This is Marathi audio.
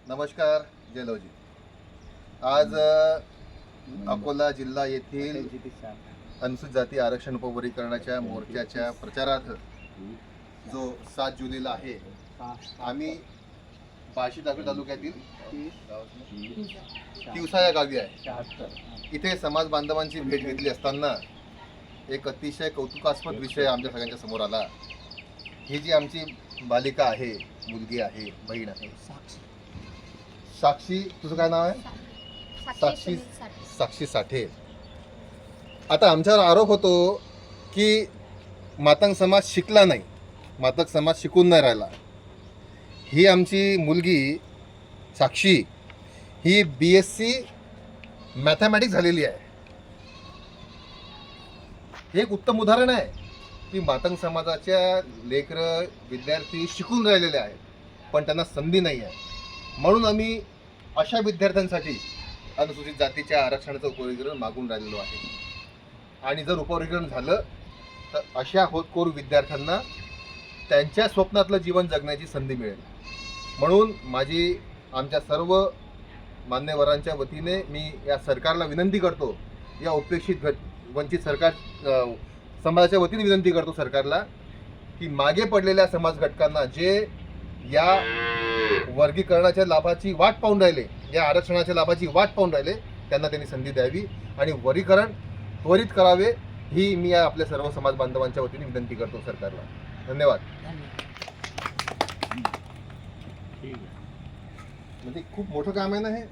नमस्कार, जय लवजी. आज अकोला जिल्हा येथील अनुसूचित जाती आरक्षण उपवर्गीकरणाच्या मोर्चाच्या प्रचारार्थ जो 7 जुलैला आहे, आम्ही बार्शी टाकळी तालुक्यातील तिवसा या गावी आहे. इथे समाज बांधवांची भेट घेतली असताना एक अतिशय कौतुकास्पद विषय आमच्या सगळ्यांच्या समोर आला. ही जी आमची बालिका आहे, मुलगी आहे, बहीण आहे, साक्षी, तुझं काय नाव आहे? साक्षी साठे. आता आमच्यावर आरोप होतो की मातंग समाज शिकला नाही, मातंग समाज शिकून नाही राहिला. ही आमची मुलगी साक्षी ही BSc मॅथमॅटिक्स झालेली आहे. हे एक उत्तम उदाहरण आहे की मातंग समाजाच्या लेकरं विद्यार्थी शिकून राहिलेले आहेत, पण त्यांना संधी नाही आहे. म्हणून आम्ही अशा विद्यार्थ्यांसाठी अनुसूचित जातीच्या आरक्षणाचं उपवर्गीकरण मागून राहिलेलो आहे. आणि जर उपवर्गीकरण झालं तर अशा होतकोर विद्यार्थ्यांना त्यांच्या स्वप्नातलं जीवन जगण्याची संधी मिळेल. म्हणून माझी आमच्या सर्व मान्यवरांच्या वतीने मी या सरकारला विनंती करतो, या उपेक्षित वंचित सरकार समाजाच्या वतीने विनंती करतो सरकारला की मागे पडलेल्या समाज घटकांना जे या वर्गीकरणाच्या लाभाची वाट पाहून राहिले, या आरक्षणाच्या लाभाची वाट पाहून राहिले, त्यांना त्यांनी संधी द्यावी आणि वर्गीकरण त्वरित करावे, ही मी या आपल्या सर्व समाज बांधवांच्या वतीने विनंती करतो सरकारला. धन्यवाद. म्हणजे खूप मोठं काम आहे ना हे.